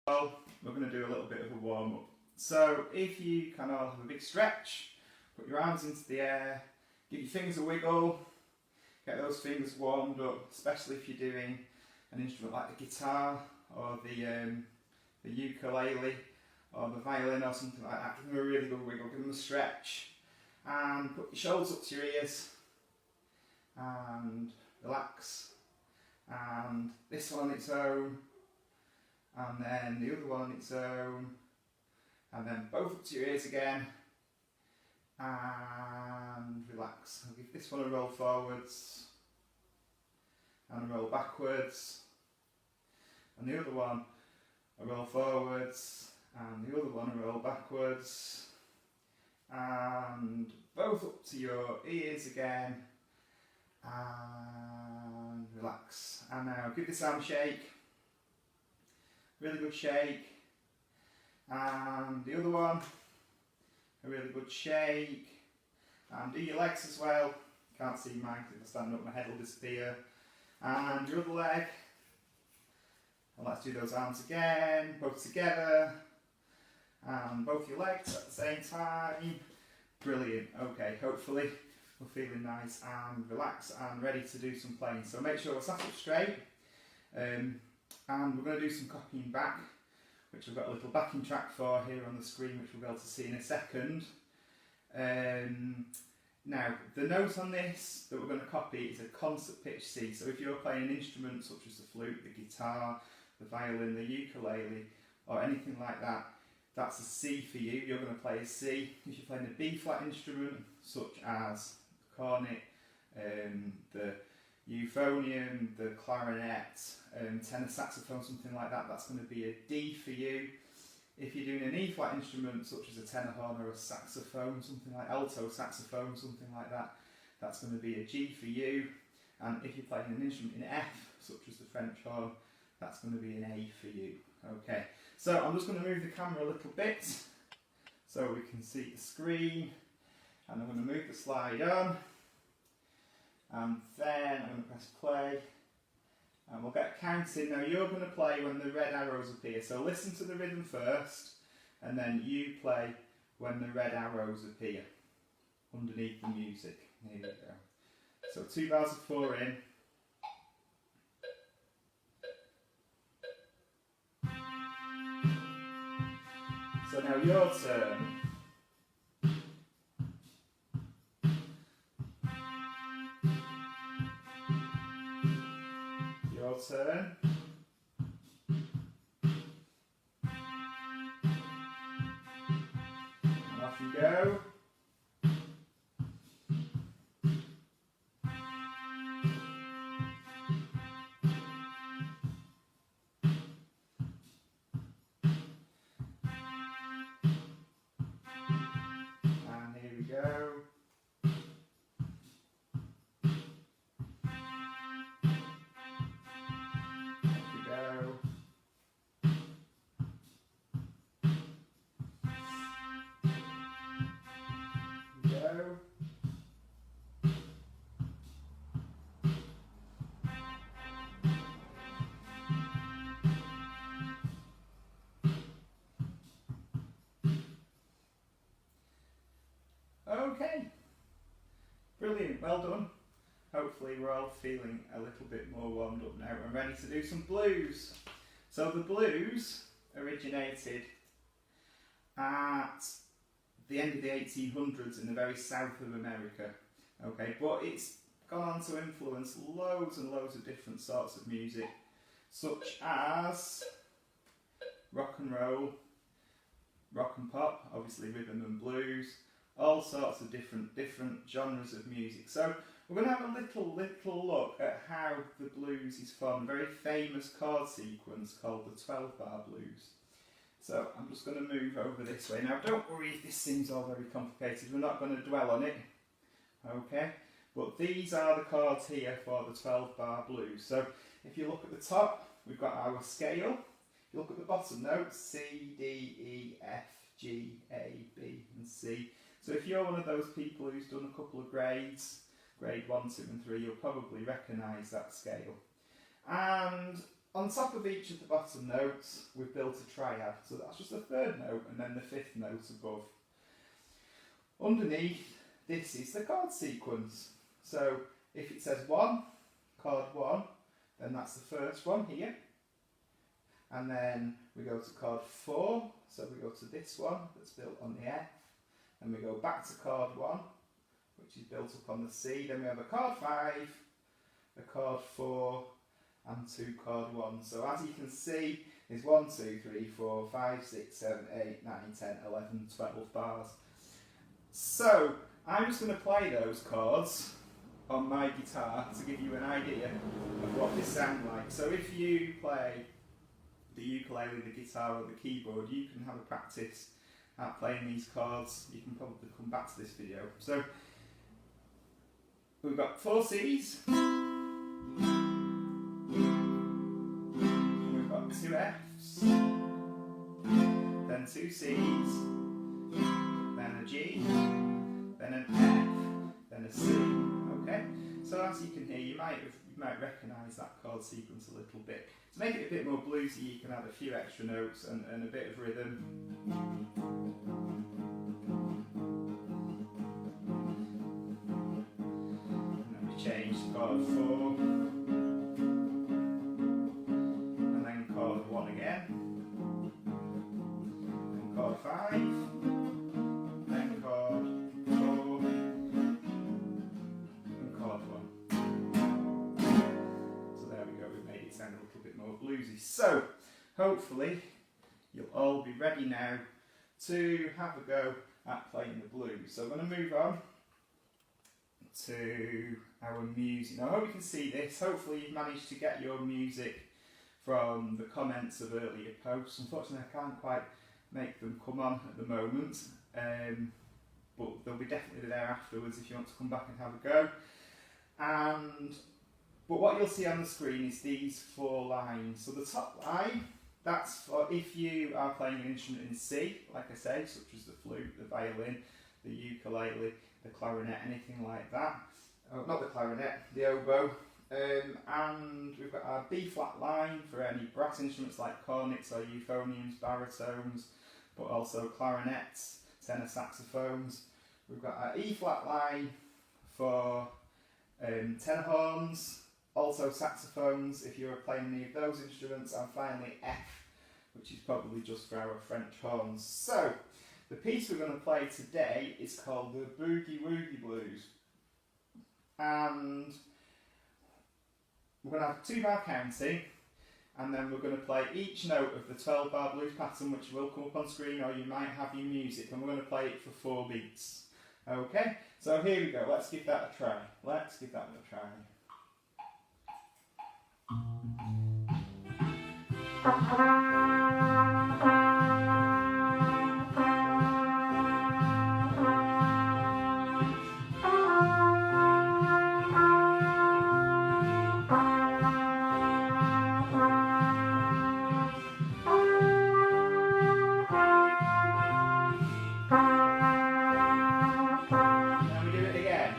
Well, we're going to do a little bit of a warm-up. So if you kind of have a big stretch, put your arms into the air, give your fingers a wiggle, get those fingers warmed up, especially if you're doing an instrument like the guitar or the ukulele or the violin or something like that. Give them a really good wiggle, give them a stretch, and put your shoulders up to your ears and relax. And this one on its own, and then the other one on its own, and then both up to your ears again, and relax. I'll give this one a roll forwards, and a roll backwards, and the other one a roll forwards, and the other one a roll backwards, and both up to your ears again, and relax. And now give this arm a shake, really good shake, and the other one a really good shake, and do your legs as well. Can't see mine because if I stand up my head will disappear. And your other leg, and let's do those arms again, both together, and both your legs at the same time. Brilliant. Okay, hopefully we're feeling nice and relaxed and ready to do some playing. So make sure we're sat up straight, and we're going to do some copying back, which I've got a little backing track for here on the screen, which we'll be able to see in a second. Now, the note on this that we're going to copy is a concert pitch C. So if you're playing an instrument such as the flute, the guitar, the violin, the ukulele, or anything like that, that's a C for you. You're going to play a C. If you're playing a B flat instrument, such as the cornet, the euphonium, the clarinet, tenor saxophone, something like that, that's going to be a D for you. If you're doing an E flat instrument such as a tenor horn or a saxophone, something like alto saxophone, something like that, that's going to be a G for you. And if you're playing an instrument in F, such as the French horn, that's going to be an A for you. Okay, so I'm just going to move the camera a little bit so we can see the screen, and I'm going to move the slide on, and then I'm going to press play, and we'll get counting. Now you're going to play when the red arrows appear, so listen to the rhythm first, and then you play when the red arrows appear underneath the music. Here we go. So 2 bars of 4 in. So now your turn. Your turn. And off you go. And here we go. Okay, brilliant, well done. Hopefully we're all feeling a little bit more warmed up now and ready to do some blues. So the blues originated at the end of the 1800s in the very south of America, okay, but it's gone on to influence loads and loads of different sorts of music, such as rock and roll, rock and pop, obviously rhythm and blues, all sorts of different genres of music. So we're going to have a little look at how the blues is formed, a very famous chord sequence called the 12-bar blues. So I'm just going to move over this way. Now don't worry if this seems all very complicated, we're not going to dwell on it, okay? But these are the chords here for the 12-bar blues. So if you look at the top, we've got our scale. If you look at the bottom notes, C, D, E, F, G, A, B and C. So if you're one of those people who's done a couple of grades, grade 1, 2 and 3, you'll probably recognise that scale. And on top of each of the bottom notes, we've built a triad. So that's just the third note and then the fifth note above. Underneath, this is the chord sequence. So if it says 1, chord 1, then that's the first one here. And then we go to chord 4, so we go to this one that's built on the F. And we go back to chord 1, which is built up on the C. Then we have a chord 5, a chord 4, and 2 chord 1. So as you can see, there's 1, 2, 3, 4, 5, 6, 7, 8, 9, 10, 11, 12 bars. So I'm just going to play those chords on my guitar to give you an idea of what they sound like. So if you play the ukulele, the guitar or the keyboard, you can have a practice at playing these chords. You can probably come back to this video. So we've got 4 C's, and we've got 2 F's, then 2 C's, then a G, then an F, then a C. Okay, so as you can hear, you might recognise that chord sequence a little bit. To make it a bit more bluesy, you can add a few extra notes and a bit of rhythm. And then we change to chord 4, and then chord 1 again, and chord 5, then chord 4, and chord 1. Sound a little bit more bluesy. So hopefully you'll all be ready now to have a go at playing the blues. So I'm going to move on to our music. Now I hope you can see this. Hopefully you've managed to get your music from the comments of earlier posts. Unfortunately I can't quite make them come on at the moment, but they'll be definitely there afterwards if you want to come back and have a go. But what you'll see on the screen is these 4 lines. So the top line, that's for if you are playing an instrument in C, like I say, such as the flute, the violin, the ukulele, the clarinet, anything like that. Oh, not the clarinet, the oboe. And we've got our B flat line for any brass instruments like cornets or euphoniums, baritones, but also clarinets, tenor saxophones. We've got our E flat line for tenor horns, also saxophones if you're playing any of those instruments, and finally F, which is probably just for our French horns. So the piece we're going to play today is called the Boogie Woogie Blues, and we're going to have 2-bar counting, and then we're going to play each note of the 12-bar blues pattern, which will come up on screen, or you might have your music, and we're going to play it for 4 beats. Okay, so here we go. Let's give that a try. Let's give that one a try. Now we do it again.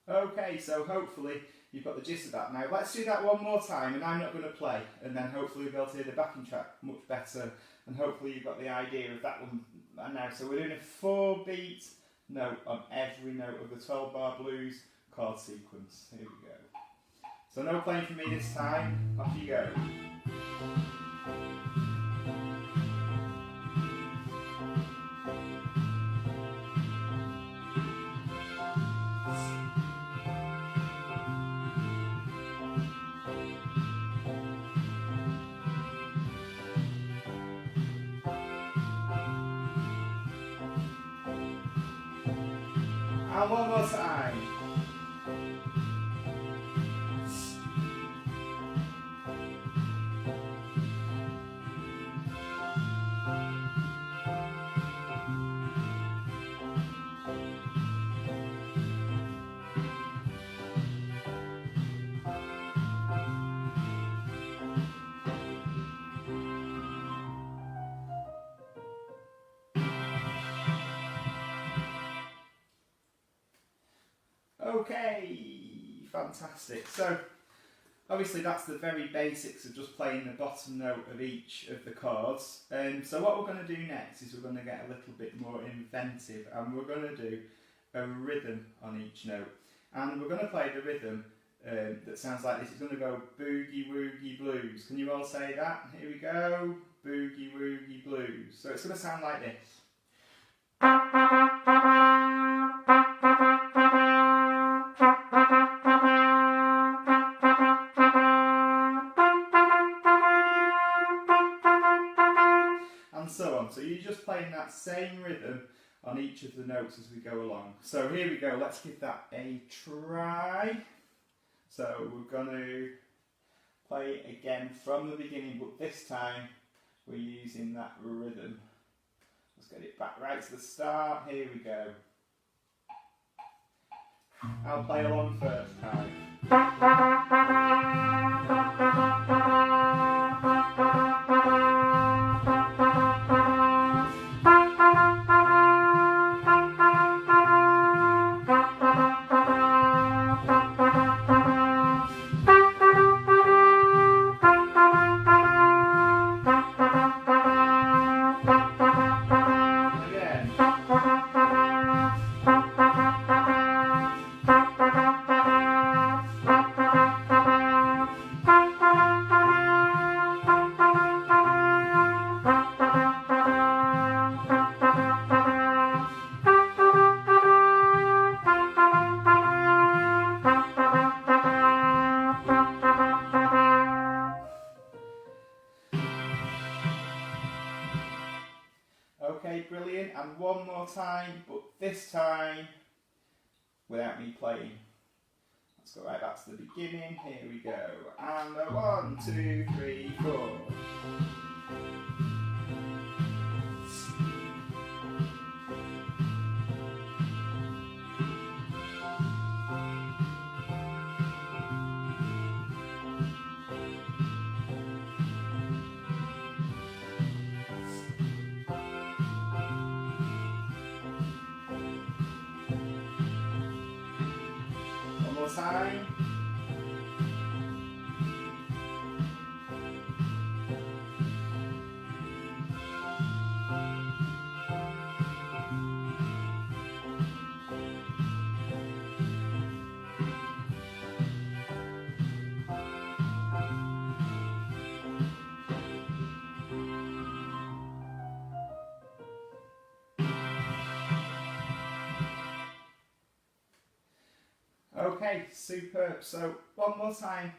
Okay, so hopefully you've got the gist of that. Now let's do that one more time, and I'm not going to play, and then hopefully we'll be able to hear the backing track much better, and hopefully you've got the idea of that one now. So we're doing a 4-beat note on every note of the 12-bar blues chord sequence. Here we go. So no playing for me this time, off you go. And one more time. Okay, fantastic. So obviously that's the very basics of just playing the bottom note of each of the chords. So what we're going to do next is we're going to get a little bit more inventive, and we're going to do a rhythm on each note. And we're going to play the rhythm that sounds like this. It's going to go boogie woogie blues. Can you all say that? Here we go. Boogie woogie blues. So it's going to sound like this. And so on. So you're just playing that same rhythm on each of the notes as we go along. So here we go. Let's give that a try. So we're going to play it again from the beginning, but this time we're using that rhythm. Let's get it back right to the start. Here we go. I'll play along first time. Okay, brilliant. And one more time, but this time without me playing. Let's go right back to the beginning. Here we go. And a 1, 2, 3, 4. One more time. Okay, superb. So one more time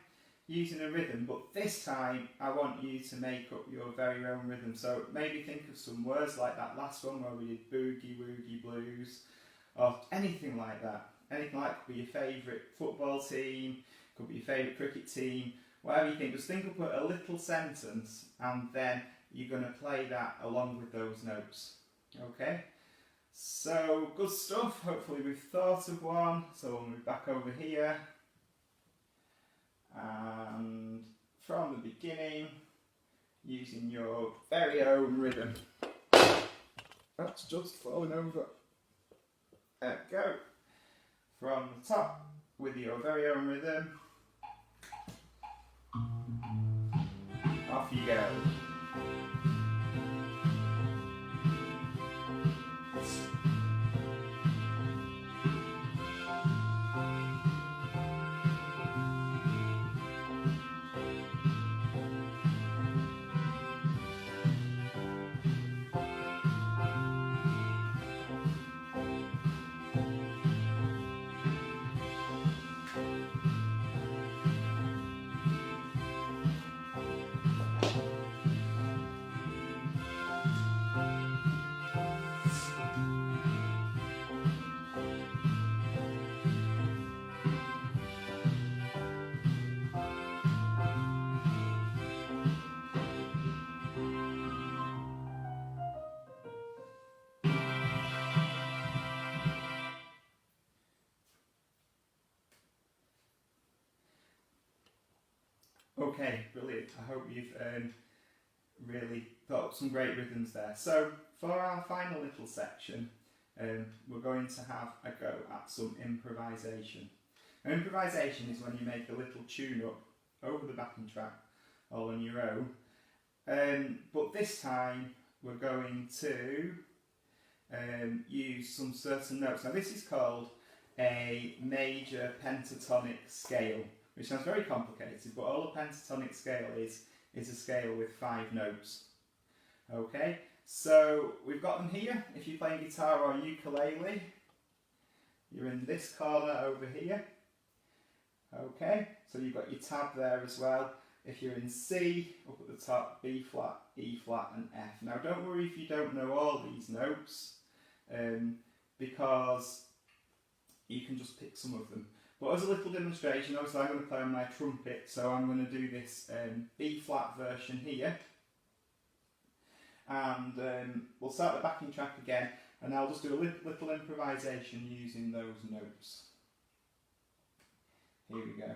using a rhythm, but this time I want you to make up your very own rhythm. So maybe think of some words like that last one where we did boogie woogie blues, or anything like that. Anything like, could be your favourite football team, could be your favourite cricket team, whatever you think. Just think up a little sentence and then you're going to play that along with those notes. Okay? So, good stuff. Hopefully we've thought of one. So we'll move back over here. And from the beginning, using your very own rhythm. That's just falling over. There we go. From the top, with your very own rhythm. Off you go. Okay, brilliant. I hope you've really thought up some great rhythms there. So for our final little section, we're going to have a go at some improvisation. Now, improvisation is when you make a little tune-up over the backing track all on your own, but this time we're going to use some certain notes. Now this is called a major pentatonic scale, which sounds very complicated, but all a pentatonic scale is a scale with 5 notes. Okay, so we've got them here. If you're playing guitar or ukulele, you're in this corner over here. Okay, so you've got your tab there as well. If you're in C, up at the top, B flat, E flat and F. Now don't worry if you don't know all these notes, because you can just pick some of them. But as a little demonstration, obviously I'm going to play on my trumpet, so I'm going to do this B flat version here. And we'll start the backing track again, and I'll just do a little improvisation using those notes. Here we go.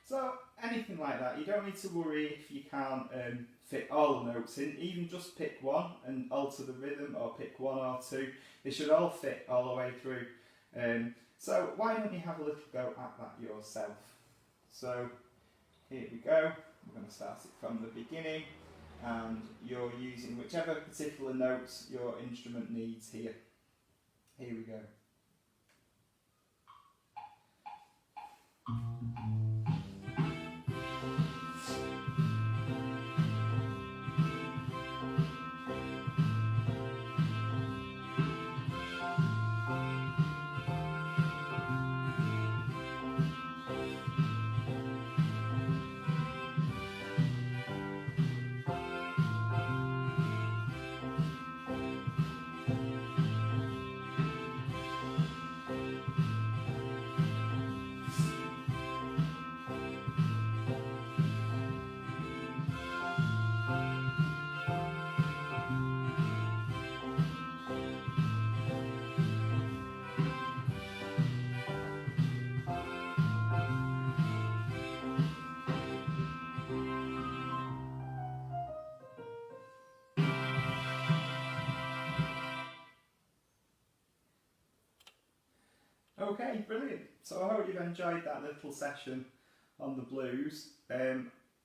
So anything like that, you don't need to worry if you can't fit all the notes in. Even just pick one and alter the rhythm, or pick 1 or 2. They should all fit all the way through. So why don't you have a little go at that yourself? So here we go. We're going to start it from the beginning, and you're using whichever particular notes your instrument needs here. Here we go. Okay, brilliant. So I hope you've enjoyed that little session on the blues.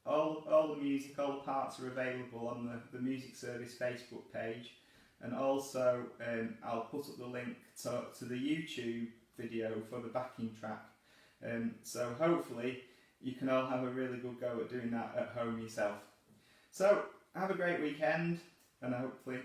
All the music, all the parts are available on the Music Service Facebook page, and also I'll put up the link to the YouTube video for the backing track. So hopefully you can all have a really good go at doing that at home yourself. So have a great weekend, and hopefully